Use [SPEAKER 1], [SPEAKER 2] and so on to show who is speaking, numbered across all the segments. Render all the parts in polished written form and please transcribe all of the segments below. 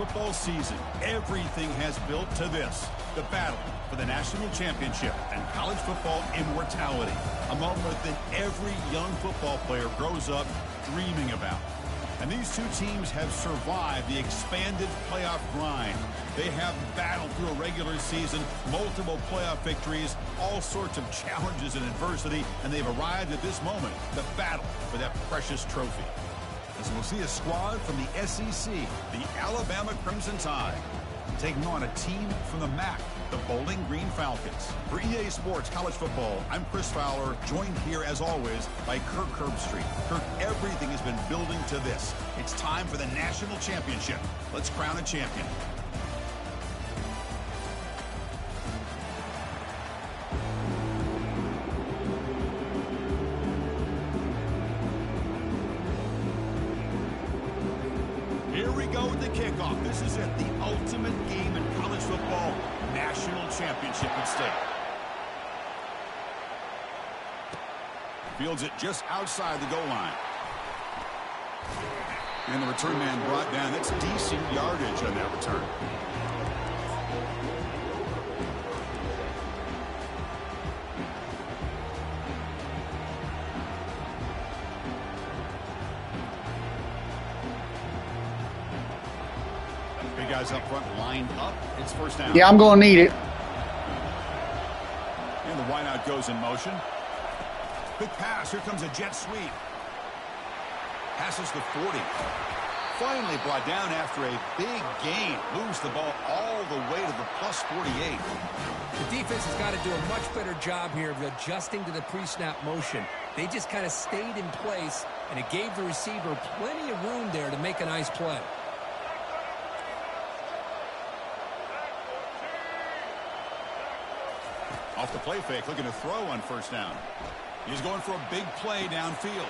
[SPEAKER 1] football season, everything has built to this. The battle for the national championship and college football immortality. A moment that every young football player grows up dreaming about. And these two teams have survived the expanded playoff grind. They have battled through a regular season, multiple playoff victories, all sorts of challenges and adversity, and they've arrived at this moment, the battle for that precious trophy. As we'll see a squad from the SEC, the Alabama Crimson Tide, taking on a team from the MAC, the Bowling Green Falcons. For EA Sports College Football, I'm Chris Fowler, joined here as always by Kirk Herbstreit. Kirk, everything has been building to this. It's time for the national championship. Let's crown a champion. Here we go with the kickoff. This is it, the ultimate game in college football, national championship at stake. Fields it just outside the goal line. And the return man brought down. That's decent yardage on that return. Big guys up front lined up. It's first down.
[SPEAKER 2] Yeah, I'm going to need it.
[SPEAKER 1] And the wideout goes in motion. Quick pass. Here comes a jet sweep. Passes the 40. Finally brought down after a big gain. Moves the ball all the way to the plus 48.
[SPEAKER 3] The defense has got to do a much better job here of adjusting to the pre-snap motion. They just kind of stayed in place, and it gave the receiver plenty of room there to make a nice play.
[SPEAKER 1] Off the play fake, looking to throw on first down. He's going for a big play downfield.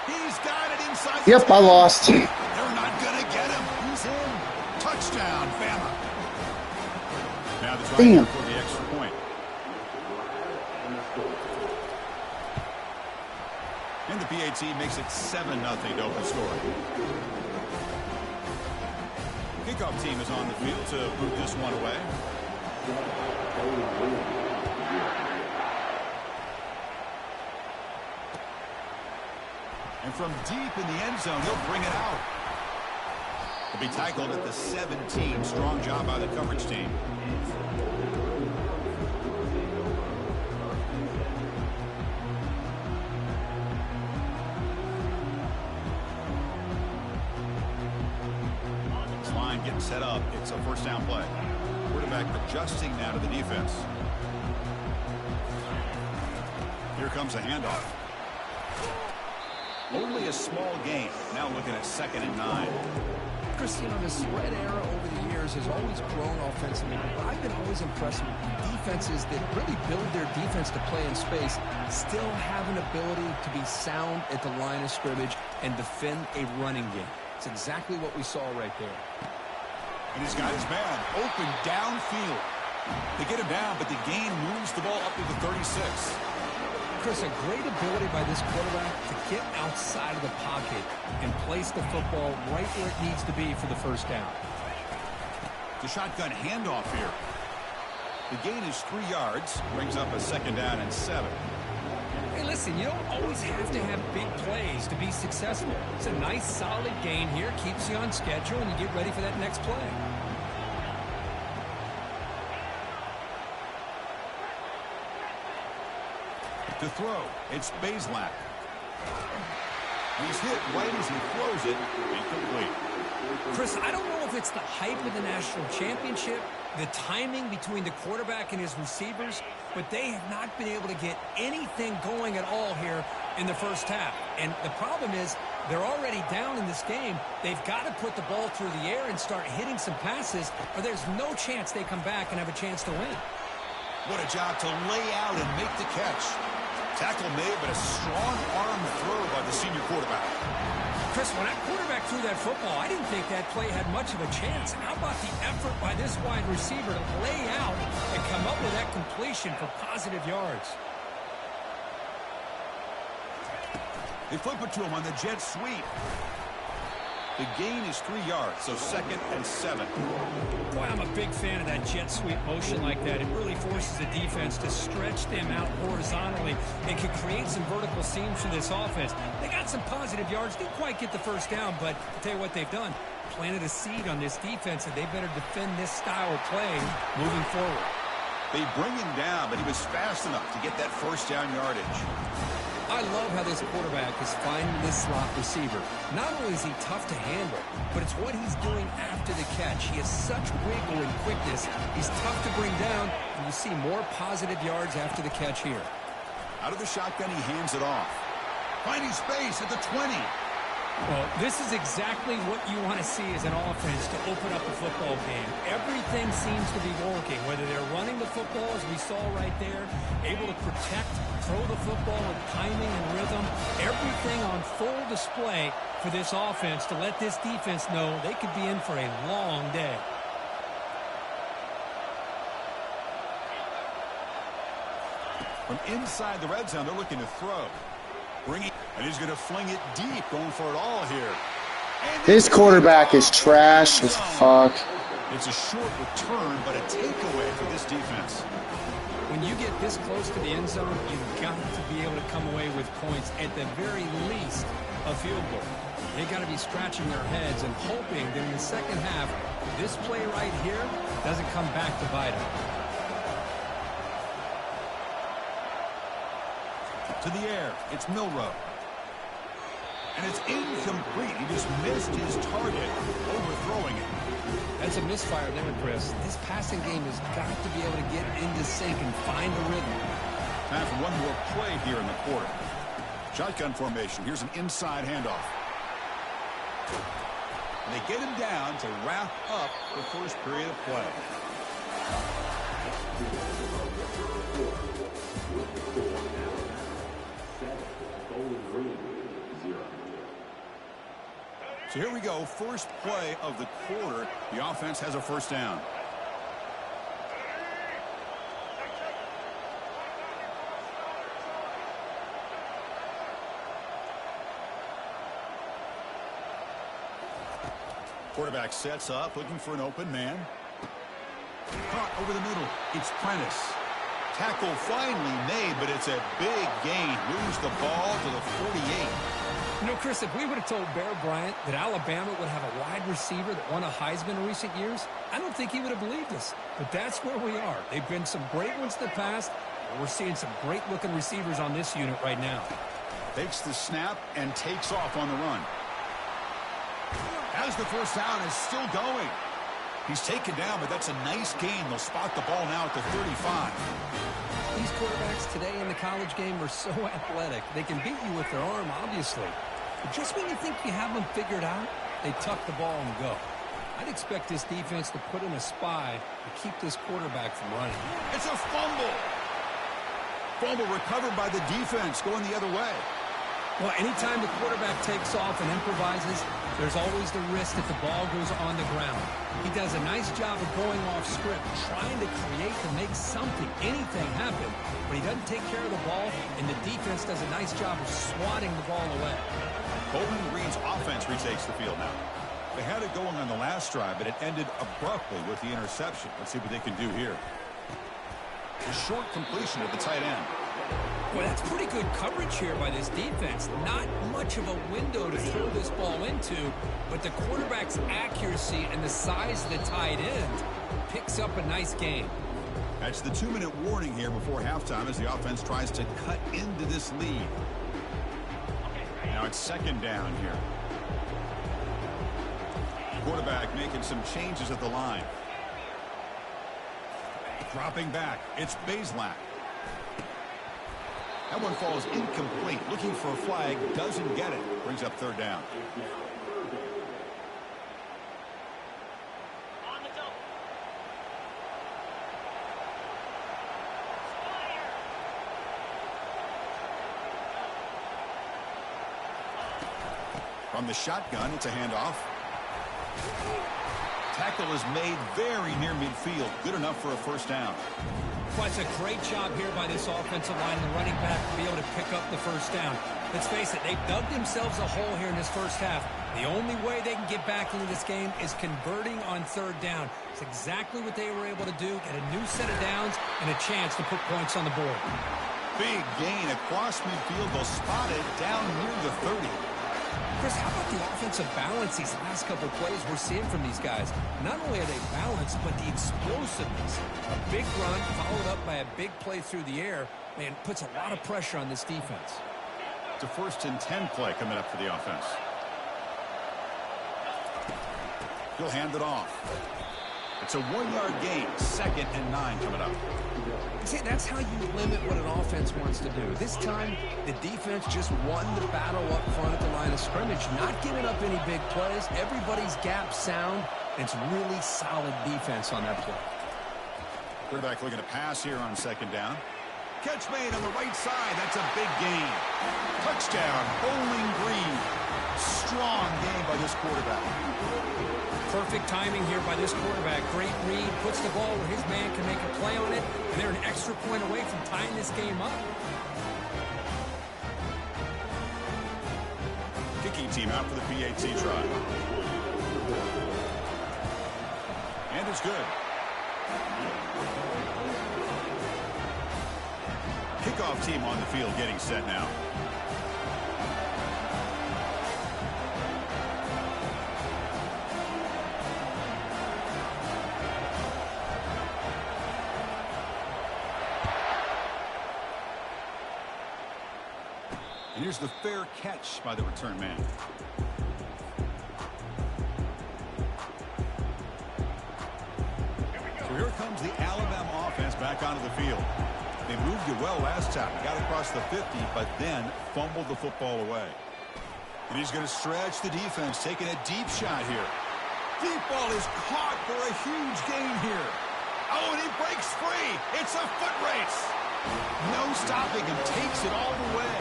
[SPEAKER 1] He's got it inside.
[SPEAKER 2] Yep, I lost.
[SPEAKER 1] They're not going to get him. He's in. Touchdown, Bama. Now the try for the extra point. And the PAT makes it 7-0 to open score. Kickoff team is on the field to boot this one away. And from deep in the end zone, he'll bring it out. He'll be tackled at the 17. Strong job by the coverage team. This line getting set up. It's a first down play. Quarterback adjusting now to the defense. Here comes a handoff. Only a small gain. Now looking at 2nd and 9.
[SPEAKER 3] Chris, you know, the spread era over the years has always grown offensively. But I've been always impressed with defenses that really build their defense to play in space, still have an ability to be sound at the line of scrimmage and defend a running game. It's exactly what we saw right there.
[SPEAKER 1] And he's got his man open downfield. They get him down, but the gain moves the ball up to the 36.
[SPEAKER 3] Chris, a great ability by this quarterback to get outside of the pocket and place the football right where it needs to be for the first down.
[SPEAKER 1] The shotgun handoff here. The gain is 3 yards, brings up a 2nd down and 7.
[SPEAKER 3] Hey, listen, you don't always have to have big plays to be successful. It's a nice, solid gain here, keeps you on schedule, and you get ready for that next play.
[SPEAKER 1] To throw, it's Bazelak. He's hit right as he throws it. Incomplete.
[SPEAKER 3] Chris, I don't know if it's the hype of the national championship, the timing between the quarterback and his receivers, but they have not been able to get anything going at all here in the first half. And the problem is they're already down in this game. They've got to put the ball through the air and start hitting some passes, or there's no chance they come back and have a chance to win.
[SPEAKER 1] What a job to lay out and make the catch. Tackle made, but a strong arm throw by the senior quarterback.
[SPEAKER 3] Chris, when that quarterback threw that football, I didn't think that play had much of a chance. How about the effort by this wide receiver to lay out and come up with that completion for positive yards?
[SPEAKER 1] They flip it to him on the jet sweep. The gain is 3 yards, so 2nd and 7.
[SPEAKER 3] Boy, I'm a big fan of that jet sweep motion like that. It really forces the defense to stretch them out horizontally and can create some vertical seams for this offense. They got some positive yards. Didn't quite get the first down, but I'll tell you what they've done. Planted a seed on this defense, and they better defend this style of play moving forward.
[SPEAKER 1] They bring him down, but he was fast enough to get that first down yardage.
[SPEAKER 3] I love how this quarterback is finding this slot receiver. Not only is he tough to handle, but it's what he's doing after the catch. He has such wiggle and quickness. He's tough to bring down, and you see more positive yards after the catch here.
[SPEAKER 1] Out of the shotgun, he hands it off. Finding space at the 20.
[SPEAKER 3] Well, this is exactly what you want to see as an offense to open up a football game. Everything seems to be working, whether they're running the football, as we saw right there, able to protect, throw the football with timing and rhythm. Everything on full display for this offense to let this defense know they could be in for a long day.
[SPEAKER 1] From inside the red zone, they're looking to throw. And he's going to fling it deep, going for it all here.
[SPEAKER 2] This quarterback is trash as fuck.
[SPEAKER 1] It's a short return, but a takeaway for this defense.
[SPEAKER 3] When you get this close to the end zone, you've got to be able to come away with points, at the very least, a field goal. They got to be scratching their heads and hoping that in the second half, this play right here doesn't come back to bite them.
[SPEAKER 1] To the air, it's Milrow. And it's incomplete. He just missed his target, overthrowing it.
[SPEAKER 3] That's a misfire there, Chris. This passing game has got to be able to get into sync and find a rhythm.
[SPEAKER 1] Time for one more play here in the quarter. Shotgun formation. Here's an inside handoff. And they get him down to wrap up the first period of play. So here we go, first play of the quarter. The offense has a first down. Quarterback sets up, looking for an open man. Caught over the middle. It's Prentice. Tackle finally made, but it's a big gain. Moves the ball to the 48.
[SPEAKER 3] You know, Chris, if we would have told Bear Bryant that Alabama would have a wide receiver that won a Heisman in recent years, I don't think he would have believed us. But that's where we are. They've been some great ones in the past, and we're seeing some great-looking receivers on this unit right now.
[SPEAKER 1] Takes the snap and takes off on the run. Has the first down, is still going. He's taken down, but that's a nice gain. They'll spot the ball now at the 35.
[SPEAKER 3] These quarterbacks today in the college game are so athletic. They can beat you with their arm, obviously. But just when you think you have them figured out, they tuck the ball and go. I'd expect this defense to put in a spy to keep this quarterback from running.
[SPEAKER 1] It's a fumble. Fumble recovered by the defense, going the other way.
[SPEAKER 3] Well, anytime the quarterback takes off and improvises, there's always the risk that the ball goes on the ground. He does a nice job of going off script, trying to create to make something, anything happen. But he doesn't take care of the ball, and the defense does a nice job of swatting the ball away.
[SPEAKER 1] Bowling Green's offense retakes the field now. They had it going on the last drive, but it ended abruptly with the interception. Let's see what they can do here. A short completion at the tight end.
[SPEAKER 3] Well, that's pretty good coverage here by this defense. Not much of a window to throw this ball into, but the quarterback's accuracy and the size of the tight end picks up a nice gain.
[SPEAKER 1] That's the 2-minute warning here before halftime as the offense tries to cut into this lead. Now it's second down here. Quarterback making some changes at the line. Dropping back, it's Bazelak. That one falls incomplete. Looking for a flag, doesn't get it. Brings up third down. From the shotgun, it's a handoff. Tackle is made very near midfield. Good enough for a first down.
[SPEAKER 3] Well, it's a great job here by this offensive line and the running back to be able to pick up the first down. Let's face it, they've dug themselves a hole here in this first half. The only way they can get back into this game is converting on third down. It's exactly what they were able to do, get a new set of downs and a chance to put points on the board.
[SPEAKER 1] Big gain across midfield. They'll spot it down near the 30.
[SPEAKER 3] Chris, how about the offensive balance these last couple of plays we're seeing from these guys? Not only are they balanced, but the explosiveness. A big run followed up by a big play through the air, man, puts a lot of pressure on this defense.
[SPEAKER 1] It's a 1st and 10 play coming up for the offense. He'll hand it off. It's a 1-yard gain. 2nd and 9 coming up.
[SPEAKER 3] See, that's how you limit what an offense wants to do. This time, the defense just won the battle up front at the line of scrimmage, not giving up any big plays. Everybody's gap sound, and it's really solid defense on that play.
[SPEAKER 1] Quarterback looking to pass here on 2nd down. Catch made on the right side. That's a big gain. Touchdown, Bowling Green. Strong game by this quarterback.
[SPEAKER 3] Perfect timing here by this quarterback. Great read, puts the ball where his man can make a play on it, and they're an extra point away from tying this game up.
[SPEAKER 1] Kicking team out for the PAT try. And it's good. Kickoff team on the field getting set now. And here's the fair catch by the return man. So here comes the Alabama offense back onto the field. They moved it well last time. Got across the 50, but then fumbled the football away. And he's going to stretch the defense, taking a deep shot here. Deep ball is caught for a huge gain here. Oh, and he breaks free. It's a foot race. No stopping him. Takes it all the way.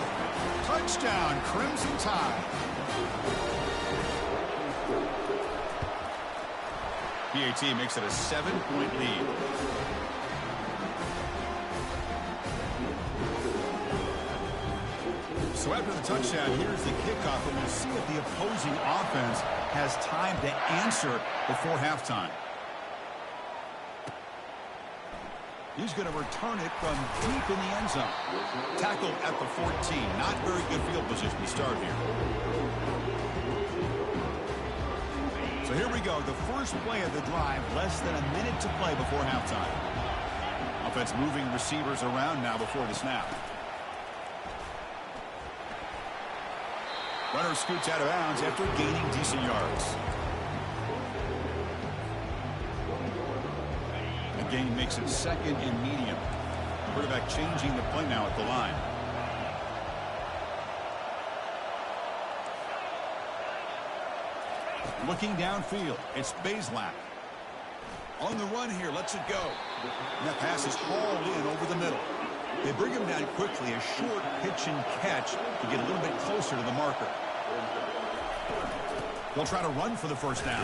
[SPEAKER 1] Touchdown, Crimson Tide. PAT makes it a 7-point lead. So after the touchdown, here's the kickoff, and we'll see if the opposing offense has time to answer before halftime. He's going to return it from deep in the end zone. Tackled at the 14. Not very good field position to start here. So here we go. The first play of the drive. Less than a minute to play before halftime. Offense moving receivers around now before the snap. Runner scoots out of bounds after gaining decent yards. The gain makes it 2nd and medium. Quarterback changing the play now at the line. Looking downfield, it's Bazelak. On the run here, lets it go. And that pass is hauled in over the middle. They bring him down quickly, a short pitch and catch to get a little bit closer to the marker. They'll try to run for the first down.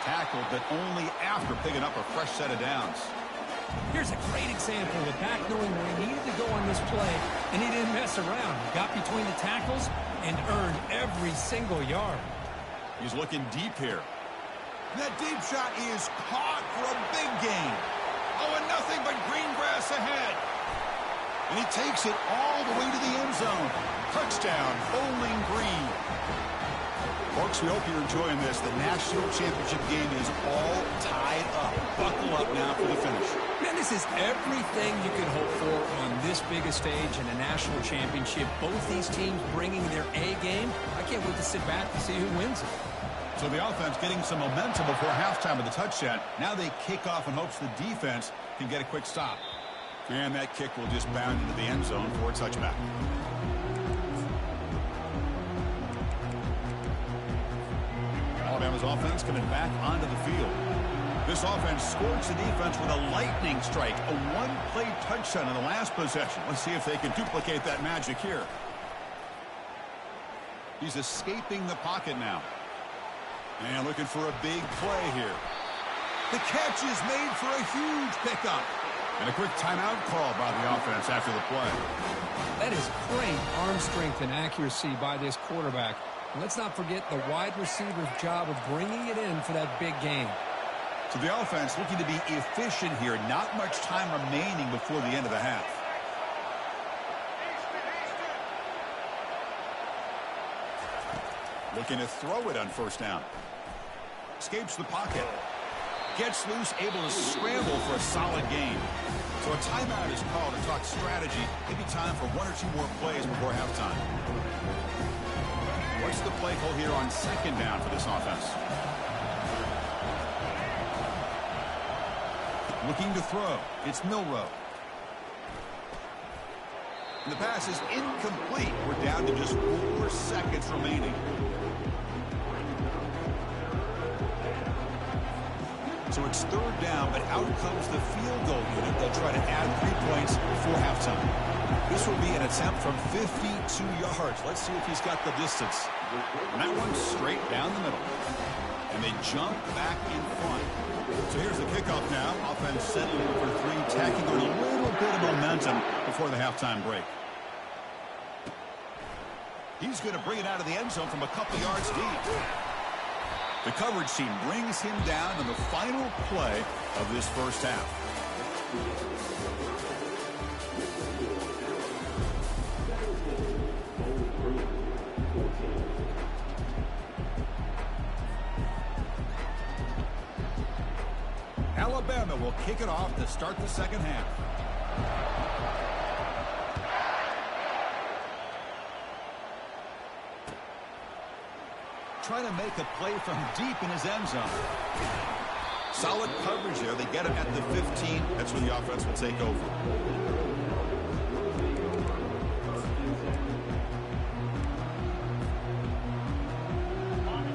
[SPEAKER 1] Tackled, but only after picking up a fresh set of downs.
[SPEAKER 3] Here's a great example of back knowing where he needed to go on this play, and he didn't mess around. He got between the tackles and earned every single yard.
[SPEAKER 1] He's looking deep here. That deep shot is caught for a big gain. Oh, and nothing but green grass ahead. And he takes it all the way to the end zone. Touchdown, Bowling Green. Folks, we hope you're enjoying this. The national championship game is all tied up. Buckle up now for the finish.
[SPEAKER 3] Man, this is everything you could hope for on this big a stage in a national championship. Both these teams bringing their A game. I can't wait to sit back and see who wins it.
[SPEAKER 1] So the offense getting some momentum before halftime with the touchdown. Now they kick off in hopes the defense can get a quick stop. And that kick will just bound into the end zone for a touchback. Alabama's offense coming back onto the field. This offense scorched the defense with a lightning strike. A one-play touchdown in the last possession. Let's see if they can duplicate that magic here. He's escaping the pocket now. And looking for a big play here. The catch is made for a huge pickup. And a quick timeout call by the offense after the play.
[SPEAKER 3] That is great arm strength and accuracy by this quarterback. And let's not forget the wide receiver's job of bringing it in for that big game.
[SPEAKER 1] So the offense looking to be efficient here. Not much time remaining before the end of the half. Looking to throw it on first down. Escapes the pocket. Gets loose, able to scramble for a solid gain. So a timeout is called to talk strategy. Maybe time for one or two more plays before halftime. What's the play call here on second down for this offense? Looking to throw. It's Milrow. And the pass is incomplete. We're down to just 4 seconds remaining. So it's third down, but out comes the field goal unit. They'll try to add 3 points before halftime. This will be an attempt from 52 yards. Let's see if he's got the distance. And that one's straight down the middle. And they jump back in front. So here's the kickoff now. Offense settling for 3, tacking on a little bit of momentum before the halftime break. He's going to bring it out of the end zone from a couple yards deep. The coverage team brings him down on the final play of this first half. Alabama will kick it off to start the second half. Trying to make a play from deep in his end zone. Solid coverage there. They get him at the 15. That's when the offense will take over.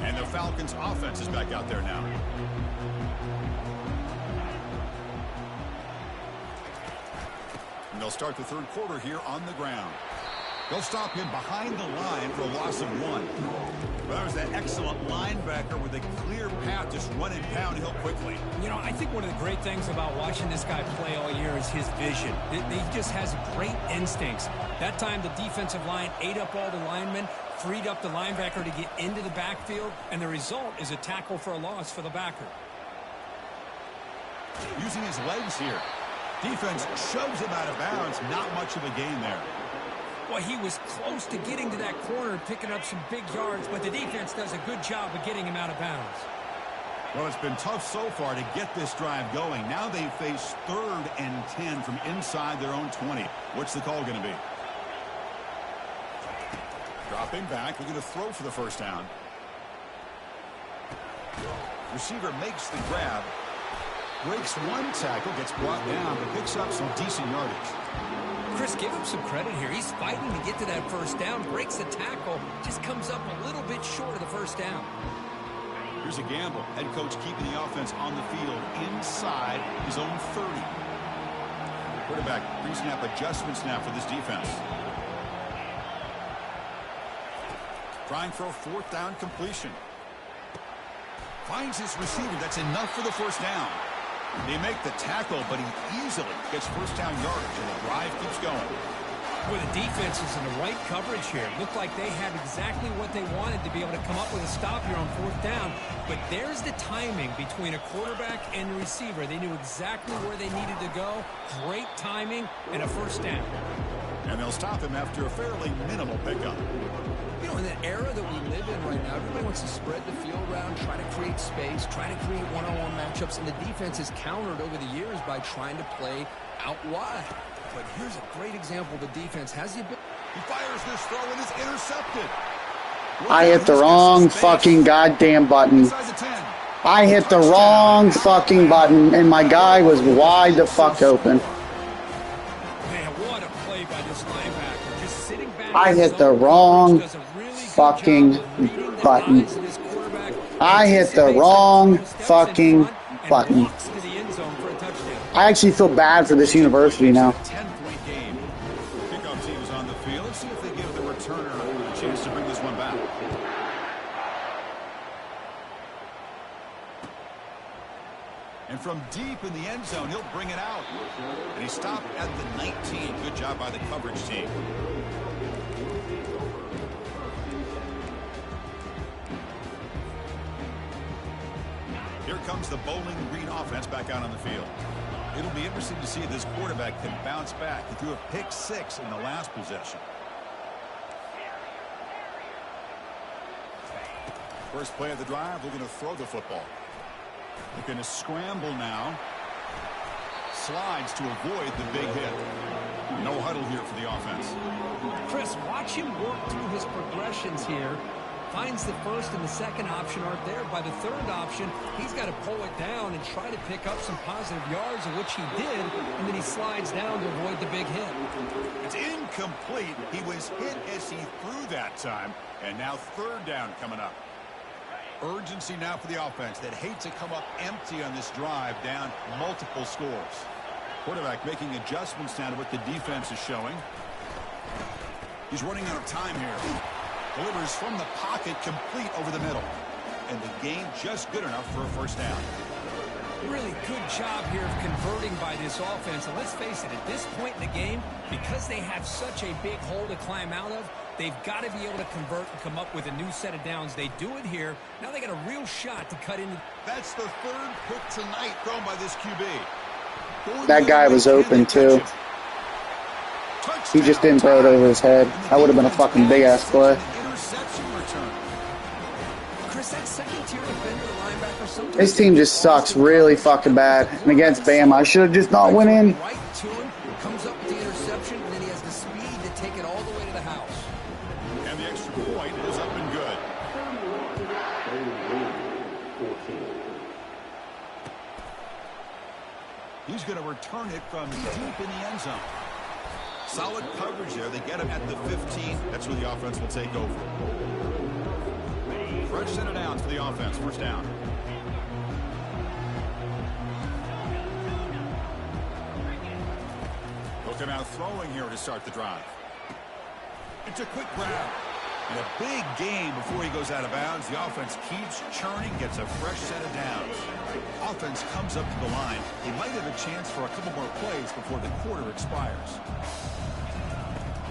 [SPEAKER 1] And the Falcons offense is back out there now. And they'll start the third quarter here on the ground. They'll stop him behind the line for a loss of 1. Well, that was that excellent linebacker with a clear path just running downhill quickly.
[SPEAKER 3] You know, I think one of the great things about watching this guy play all year is his vision. He just has great instincts. That time the defensive line ate up all the linemen, freed up the linebacker to get into the backfield, and the result is a tackle for a loss for the backer.
[SPEAKER 1] Using his legs here. Defense shoves him out of bounds. Not much of a gain there.
[SPEAKER 3] Well, he was close to getting to that corner and picking up some big yards, but the defense does a good job of getting him out of bounds.
[SPEAKER 1] Well, it's been tough so far to get this drive going. Now they face 3rd and 10 from inside their own 20. What's the call going to be? Dropping back. We're going to throw for the first down. Receiver makes the grab. Breaks 1 tackle, gets brought down, but picks up some decent yardage.
[SPEAKER 3] Chris, give him some credit here. He's fighting to get to that first down, breaks the tackle, just comes up a little bit short of the first down.
[SPEAKER 1] Here's a gamble. Head coach keeping the offense on the field inside his own 30. Quarterback pre-snap adjustments now for this defense. Trying for a 4th down completion. Finds his receiver. That's enough for the first down. They make the tackle, but he easily gets first down yardage, and the drive keeps going.
[SPEAKER 3] Well, the defense is in the right coverage here. Looked like they had exactly what they wanted to be able to come up with a stop here on 4th down. But there's the timing between a quarterback and a receiver. They knew exactly where they needed to go. Great timing and a first down.
[SPEAKER 1] And they'll stop him after a fairly minimal pickup.
[SPEAKER 3] You know, in the era that we live in right now, everybody wants to spread the field around, try to create space, try to create one-on-one matchups, and the defense has countered over the years by trying to play out wide. But here's a great example. The defense has the ability.
[SPEAKER 1] He fires this throw and is intercepted.
[SPEAKER 2] I hit the wrong fucking goddamn button. I hit the wrong fucking button, and my guy was wide the fuck open.
[SPEAKER 3] Man, what a play by this linebacker. Just sitting back.
[SPEAKER 2] I hit the wrong fucking button. I hit the wrong fucking button. I actually feel bad for this university now.
[SPEAKER 1] 10-point game. Kickoff team is on the field. Let's see if they give the returner a chance to bring this one back. And from deep in the end zone, he'll bring it out. And he stopped at the 19. Good job by the coverage team. Here comes the Bowling Green offense back out on the field. It'll be interesting to see if this quarterback can bounce back. He threw a pick 6 in the last possession. First play of the drive, we're going to throw the football. Looking to scramble now. Slides to avoid the big hit. No huddle here for the offense.
[SPEAKER 3] Chris, watch him work through his progressions here. Finds the first and the second option aren't there. By the third option, he's got to pull it down and try to pick up some positive yards, of which he did, and then he slides down to avoid the big hit.
[SPEAKER 1] It's incomplete. He was hit as he threw that time, and now third down coming up. Urgency now for the offense that hates to come up empty on this drive, down multiple scores. Quarterback making adjustments now to what the defense is showing. He's running out of time here. Delivers from the pocket, complete over the middle. And the gain just good enough for a first down.
[SPEAKER 3] Really good job here of converting by this offense. And let's face it, at this point in the game, because they have such a big hole to climb out of, they've got to be able to convert and come up with a new set of downs. They do it here. Now they got a real shot to cut in.
[SPEAKER 1] That's the third pick tonight thrown by this QB.
[SPEAKER 2] That guy was open, too. He just didn't throw it over his head. That would have been a fucking big-ass play. This team just sucks really fucking bad. And against Bama, I should have just not went in.
[SPEAKER 3] Comes up with the interception, and then he has the speed to take it all the way to the house.
[SPEAKER 1] And the extra point is up and good. He's going to return it from deep in the end zone. Solid coverage there. They get him at the 15. That's where the offense will take over. Fresh set of downs for the offense. First down. Looking out throwing here to start the drive. It's a quick grab. And a big gain before he goes out of bounds. The offense keeps churning, gets a fresh set of downs. Offense comes up to the line. He might have a chance for a couple more plays before the quarter expires.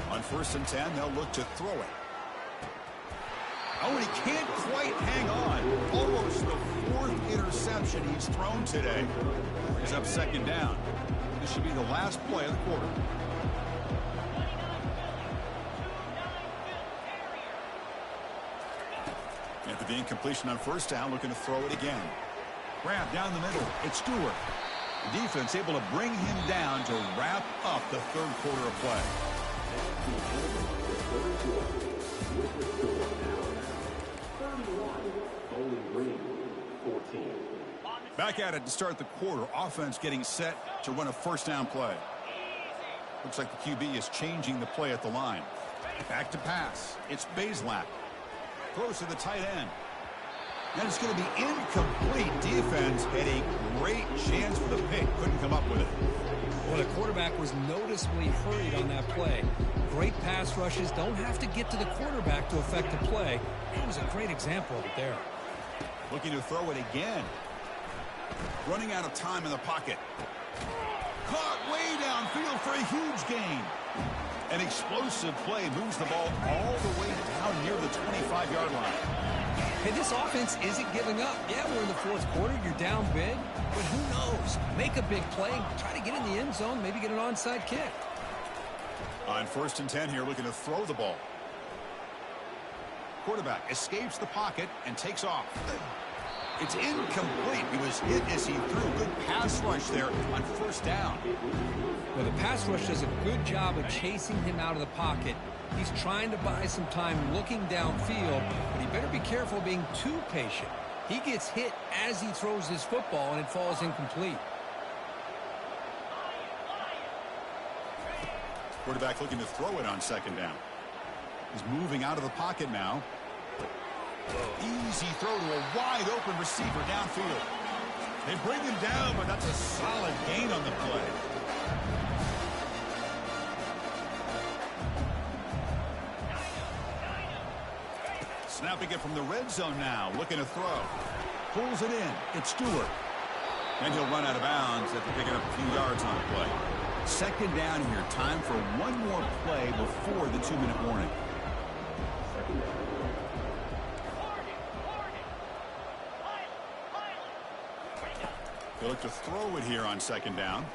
[SPEAKER 1] On 1st and 10, they'll look to throw it. Oh, and he can't quite hang on. Almost the 4th interception he's thrown today. He's up 2nd down. This should be the last play of the quarter. After the incompletion on 1st down, looking to throw it again. Grab down the middle. It's Stewart. The defense able to bring him down to wrap up the 3rd quarter of play. Back at it to start the quarter. Offense getting set to run a 1st down play. Looks like the QB is changing the play at the line. Back to pass. It's Bazelak. Throws to the tight end. And it's going to be incomplete. Defense had a great chance for the pick. Couldn't come up with it.
[SPEAKER 3] Well, the quarterback was noticeably hurried on that play. Great pass rushes don't have to get to the quarterback to affect the play. It was a great example of it there.
[SPEAKER 1] Looking to throw it again. Running out of time in the pocket. Caught way downfield for a huge gain. An explosive play moves the ball all the way down near the 25-yard line.
[SPEAKER 3] Hey, this offense isn't giving up. Yeah, we're in the 4th quarter. You're down big. But who knows? Make a big play. Try to get in the end zone. Maybe get an onside kick.
[SPEAKER 1] On 1st and 10 here, looking to throw the ball. Quarterback escapes the pocket and takes off. It's incomplete. He was hit as he threw. Good pass rush there on 1st down.
[SPEAKER 3] Well, the pass rush does a good job of chasing him out of the pocket. He's trying to buy some time looking downfield, but he better be careful being too patient. He gets hit as he throws his football, and it falls incomplete.
[SPEAKER 1] Quarterback looking to throw it on 2nd down. He's moving out of the pocket now. Easy throw to a wide open receiver downfield. They bring him down, but that's a solid gain on the play. Snapping it from the red zone now, looking to throw. Pulls it in. It's Stewart. And he'll run out of bounds after picking up a few yards on the play. Second down here. Time for one more play before the 2-minute warning. He'll look to throw it here on second down.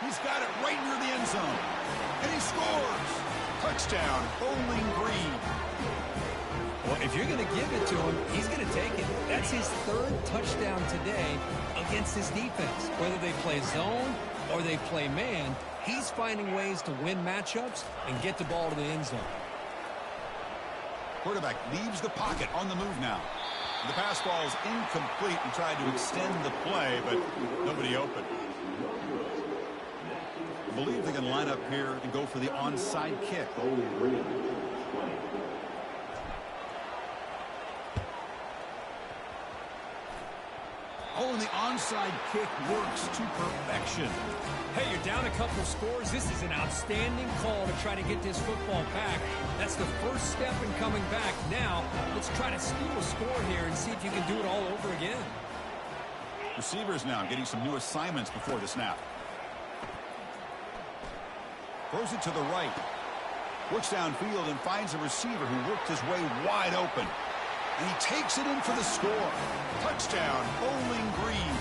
[SPEAKER 1] He's got it right near the end zone. And he scores. Touchdown, Bowling Green.
[SPEAKER 3] Well, if you're going to give it to him, he's going to take it. That's his third touchdown today against his defense. Whether they play zone or they play man, he's finding ways to win matchups and get the ball to the end zone.
[SPEAKER 1] Quarterback leaves the pocket on the move now. The pass ball is incomplete and tried to extend the play, but nobody open. I believe they can line up here and go for the onside kick. Oh, and the onside kick works to perfection.
[SPEAKER 3] Hey, you're down a couple scores. This is an outstanding call to try to get this football back. That's the first step in coming back. Now, let's try to steal a score here and see if you can do it all over again.
[SPEAKER 1] Receivers now getting some new assignments before the snap. Throws it to the right. Works downfield and finds a receiver who worked his way wide open. And he takes it in for the score. Touchdown, Bowling Green.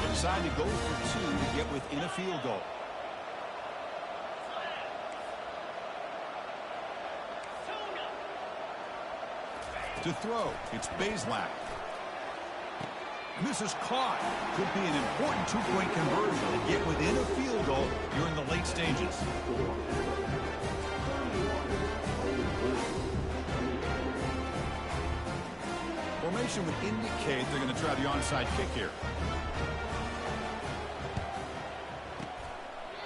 [SPEAKER 1] They decide to go for two to get within a field goal. To throw, it's Bazelak. And this is caught. Could be an important two-point conversion to get within a field goal during the late stages. Formation would indicate they're going to try the onside kick here.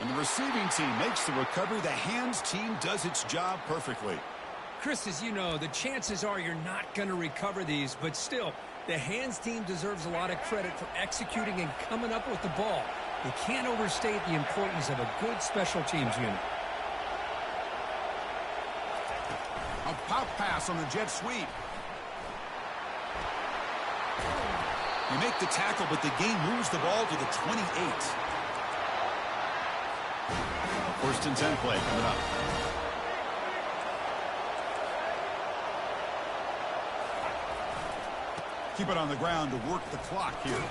[SPEAKER 1] And the receiving team makes the recovery. The hands team does its job perfectly.
[SPEAKER 3] Chris, as you know, the chances are you're not going to recover these, but still, the hands team deserves a lot of credit for executing and coming up with the ball. You can't overstate the importance of a good special teams unit.
[SPEAKER 1] A pop pass on the jet sweep. They make the tackle, but the game moves the ball to the 28. First and 10 play coming up. Keep it on the ground to work the clock here.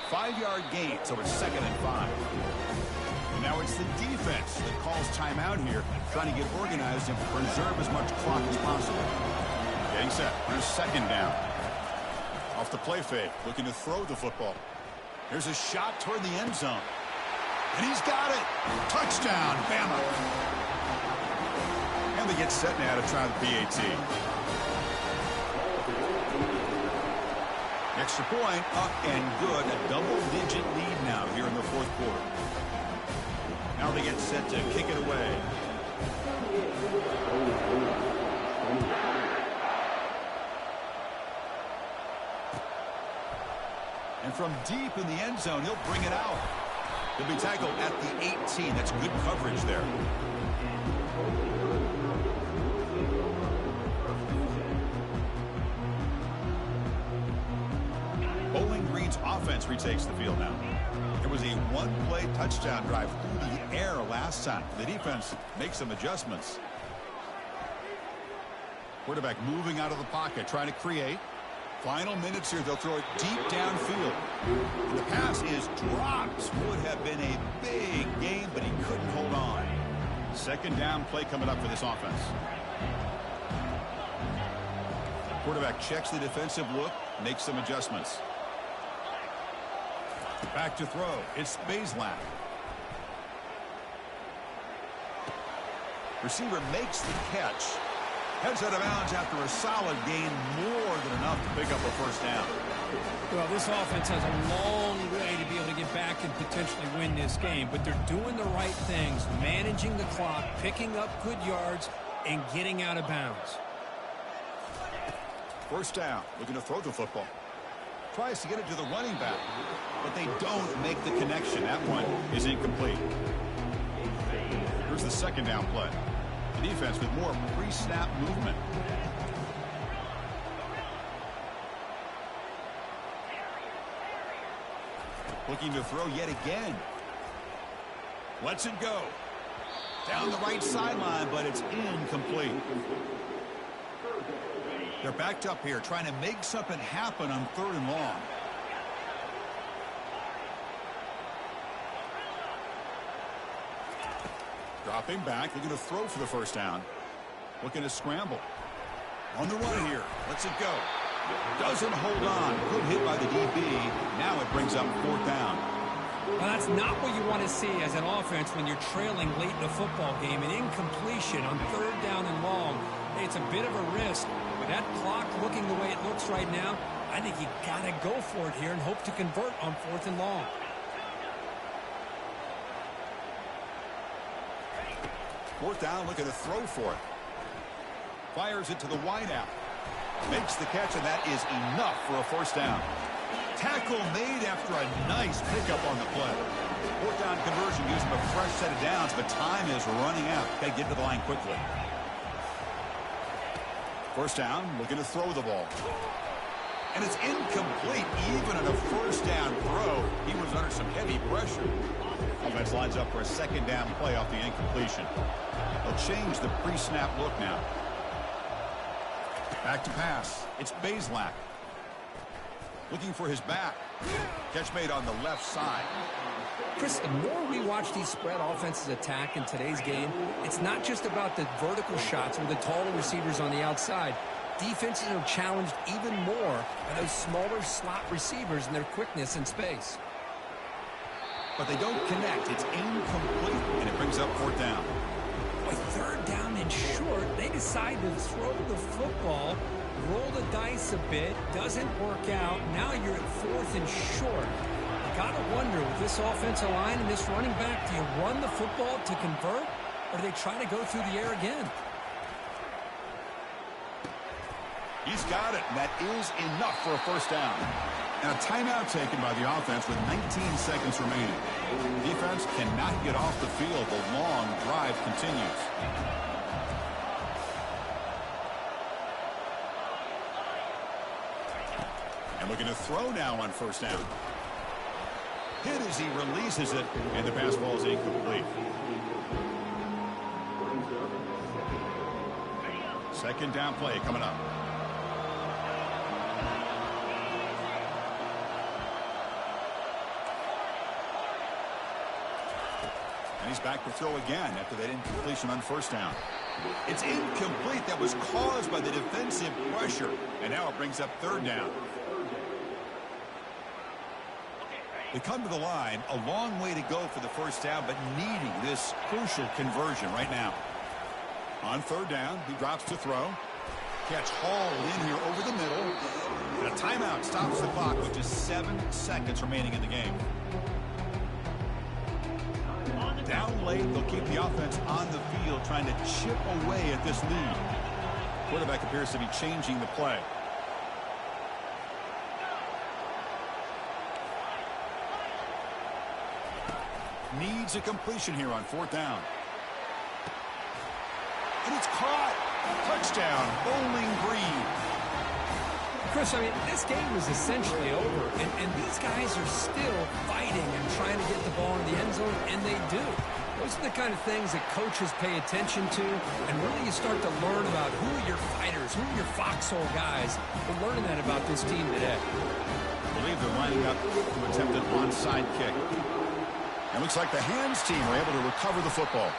[SPEAKER 1] 5-yard gain, so it's 2nd and 5. And now it's the defense that calls timeout here, trying to get organized and preserve as much clock as possible. Getting set. Here's 2nd down. Off the play fake, looking to throw the football. Here's a shot toward the end zone. And he's got it. Touchdown, Bama. And they get set now to try the PAT. Extra point, up and good. A double-digit lead now here in the 4th quarter. Now they get set to kick it away. And from deep in the end zone, he'll bring it out. He'll be tackled at the 18. That's good coverage there. Bowling Green's offense retakes the field now. It was a one-play touchdown drive through the air last time. The defense makes some adjustments. Quarterback moving out of the pocket, trying to create. Final minutes here, they'll throw it deep downfield. And the pass is dropped. Would have been a big game, but he couldn't hold on. 2nd down play coming up for this offense. Quarterback checks the defensive look, makes some adjustments. Back to throw. It's Bazelak. Receiver makes the catch. Heads out of bounds after a solid gain, more than enough to pick up a 1st down.
[SPEAKER 3] Well, this offense has a long way to be able to get back and potentially win this game, but they're doing the right things, managing the clock, picking up good yards, and getting out of bounds.
[SPEAKER 1] First down, looking to throw the football. Tries to get it to the running back, but they don't make the connection. That one is incomplete. Here's the second down play. The defense with more pre-snap movement. Looking to throw yet again. Lets it go. Down the right sideline, but it's incomplete. They're backed up here, trying to make something happen on 3rd and long. Dropping back, looking to throw for the first down. Looking to scramble. On the run here, lets it go. Doesn't hold on. Good hit by the DB. Now it brings up 4th down.
[SPEAKER 3] Well, that's not what you want to see as an offense when you're trailing late in the football game. An incompletion on 3rd down and long. Hey, it's a bit of a risk. With that clock looking the way it looks right now, I think you got to go for it here and hope to convert on 4th and long.
[SPEAKER 1] Fourth down, looking to throw for it. Fires it to the wideout. Makes the catch, and that is enough for a first down. Tackle made after a nice pickup on the play. Fourth down conversion using a fresh set of downs, but time is running out. Got to get to the line quickly. First down, looking to throw the ball. And it's incomplete, even on a first down throw. He was under some heavy pressure. Offense lines up for a second down play off the incompletion. They'll change the pre-snap look now. Back to pass. It's Bazelak. Looking for his back. Catch made on the left side.
[SPEAKER 3] Chris, the more we watch these spread offenses attack in today's game, it's not just about the vertical shots with the taller receivers on the outside. Defenses are challenged even more by those smaller slot receivers and their quickness in space.
[SPEAKER 1] But they don't connect. It's incomplete, and it brings up 4th down.
[SPEAKER 3] With 3rd down and short, they decide to throw the football, roll the dice a bit, doesn't work out. Now you're at 4th and short. You got to wonder, with this offensive line and this running back, do you run the football to convert, or do they try to go through the air again?
[SPEAKER 1] He's got it, and that is enough for a first down. And a timeout taken by the offense with 19 seconds remaining. The defense cannot get off the field. The long drive continues. And looking to throw now on first down. Hit as he releases it, and the pass ball is incomplete. Second down play coming up. And he's back to throw again after that incompletion on first down. It's incomplete. That was caused by the defensive pressure. And now it brings up 3rd down. They come to the line, a long way to go for the first down, but needing this crucial conversion right now. On 3rd down, he drops to throw. Catch hauled in here over the middle. And a timeout stops the clock with just 7 seconds remaining in the game. Down late, they'll keep the offense on the field, trying to chip away at this lead. Quarterback appears to be changing the play. Needs a completion here on 4th down. And it's caught. Touchdown, Bowling Green.
[SPEAKER 3] Chris, I mean, this game is essentially over, and these guys are still fighting and trying to get the ball in the end zone, and they do. Those are the kind of things that coaches pay attention to, and really you start to learn about who are your fighters, who are your foxhole guys. We're learning that about this team today.
[SPEAKER 1] I believe they're lining up to attempt an onside kick. It looks like the hands team were able to recover the football.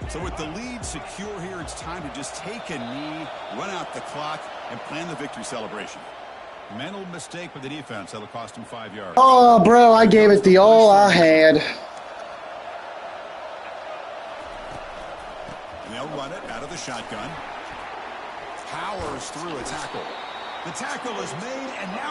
[SPEAKER 1] So with the lead secure here, it's time to just take a knee, run out the clock, and plan the victory celebration. Mental mistake by the defense. That'll cost him 5 yards.
[SPEAKER 2] Oh, bro, I gave it the all I had.
[SPEAKER 1] And they'll run it out of the shotgun. Powers through a tackle. The tackle is made, and now